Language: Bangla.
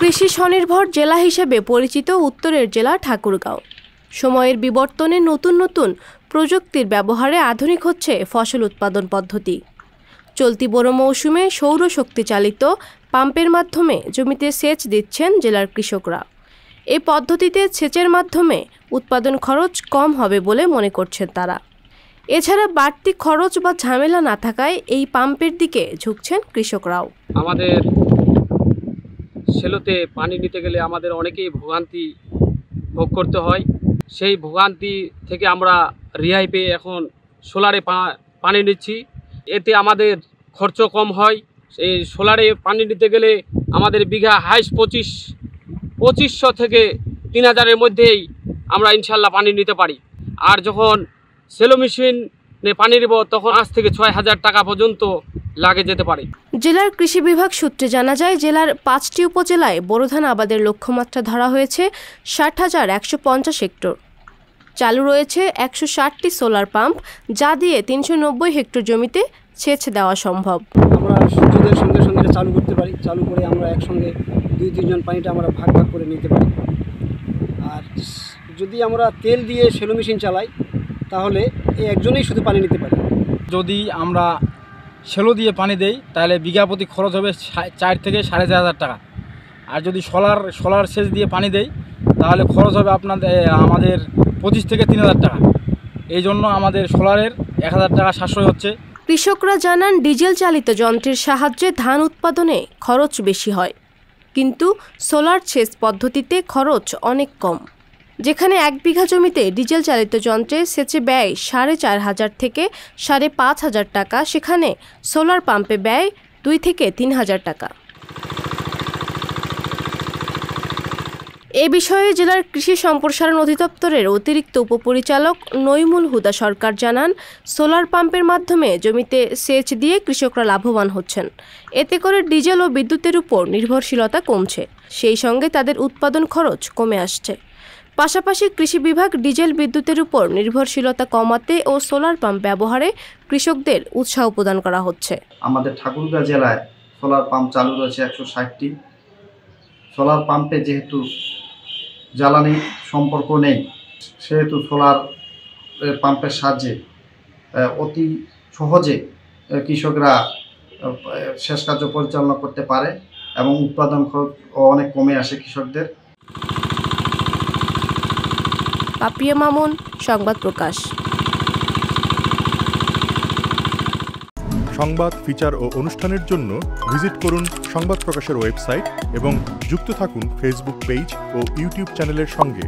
কৃষি স্বনির্ভর জেলা হিসেবে পরিচিত উত্তরের জেলা ঠাকুরগাঁও। সময়ের বিবর্তনে নতুন নতুন প্রযুক্তির ব্যবহারে আধুনিক হচ্ছে ফসল উৎপাদন পদ্ধতি। চলতি বড় মৌসুমে সৌরশক্তি চালিত পাম্পের মাধ্যমে জমিতে সেচ দিচ্ছেন জেলার কৃষকরা। এই পদ্ধতিতে সেচের মাধ্যমে উৎপাদন খরচ কম হবে বলে মনে করছেন তারা। এছাড়া বাড়তি খরচ বা ঝামেলা না থাকায় এই পাম্পের দিকে ঝুঁকছেন কৃষকরাও। আমাদের সেলোতে পানি নিতে গেলে আমাদের অনেকেই ভোগান্তি ভোগ করতে হয়। সেই ভোগান্তি থেকে আমরা রেহাই পেয়ে এখন সোলারে পানি নিচ্ছি। এতে আমাদের খরচ কম হয়। এই সোলারে পানি নিতে গেলে আমাদের বিঘা হাইস্ট 2500 থেকে 3000-এর মধ্যেই আমরা ইনশাল্লাহ পানি নিতে পারি। আর যখন সেলো মেশিনে পানি নেব তখন 5 থেকে 6000 টাকা পর্যন্ত লাগে যেতে পারে। জেলার কৃষি বিভাগ সূত্রে জানা যায়, জেলার 5টি উপজেলায় বোরো ধান আবাদের লক্ষ্যমাত্রা ধরা হয়েছে 60,150 হেক্টর। চালু রয়েছে 160টি সোলার পাম্প, যা দিয়ে 390 হেক্টর জমিতে সেচ দেওয়া সম্ভব। আমরা সূর্যদের সঙ্গে সঙ্গে চালু করতে পারি। চালু করে আমরা একসঙ্গে 2-3 জন পানিটা আমরা ভাগ ভাগ করে নিতে পারি। আর যদি আমরা তেল দিয়ে সেলো মেশিন চালাই তাহলে এই একজনেই শুধু পানি নিতে পারি। যদি আমরা সেলো দিয়ে পানি দেই তাহলে বিঘা প্রতি খরচ হবে 4 থেকে 4,500 টাকা। আর যদি সোলার সেচ দিয়ে পানি দেই তাহলে খরচ হবে আমাদের 25 থেকে 3000 টাকা। এই জন্য আমাদের সোলারের 1000 টাকা সাশ্রয় হচ্ছে। কৃষকরা জানান, ডিজেল চালিত যন্ত্রের সাহায্যে ধান উৎপাদনে খরচ বেশি হয়, কিন্তু সোলার সেচ পদ্ধতিতে খরচ অনেক কম। যেখানে 1 বিঘা জমিতে ডিজেল চালিত যন্ত্রে সেচে ব্যয় 4,500 থেকে 5,500 টাকা, সেখানে সোলার পাম্পে ব্যয় 2 থেকে 3,000 টাকা। এ বিষয়ে জেলার কৃষি সম্প্রসারণ অধিদপ্তরের অতিরিক্ত উপপরিচালক নইমুল হুদা সরকার জানান, সোলার পাম্পের মাধ্যমে জমিতে সেচ দিয়ে কৃষকরা লাভবান হচ্ছেন। এতে করে ডিজেল ও বিদ্যুতের উপর নির্ভরশীলতা কমছে, সেই সঙ্গে তাদের উৎপাদন খরচ কমে আসছে। পাশাপাশি কৃষি বিভাগ ডিজেল বিদ্যুতের উপর নির্ভরশীলতা কমাতে ও সোলার পাম্প ব্যবহারে কৃষকদের উৎসাহ প্রদান করা হচ্ছে। আমাদের ঠাকুরগাঁও জেলায় সোলার পাম্প চালু রয়েছে 160টি। সোলার পাম্পে যেহেতু জ্বালানি সম্পর্ক নেই, সেহেতু সোলার পাম্পের সাহায্যে অতি সহজে কৃষকরা সেচ কার্য পরিচালনা করতে পারে এবং উৎপাদন খরচ অনেক কমে আসে কৃষকদের। পাপিয়া মামুন, সংবাদ প্রকাশ। সংবাদ, ফিচার ও অনুষ্ঠানের জন্য ভিজিট করুন সংবাদ প্রকাশের ওয়েবসাইট এবং যুক্ত থাকুন ফেসবুক পেজ ও ইউটিউব চ্যানেলের সঙ্গে।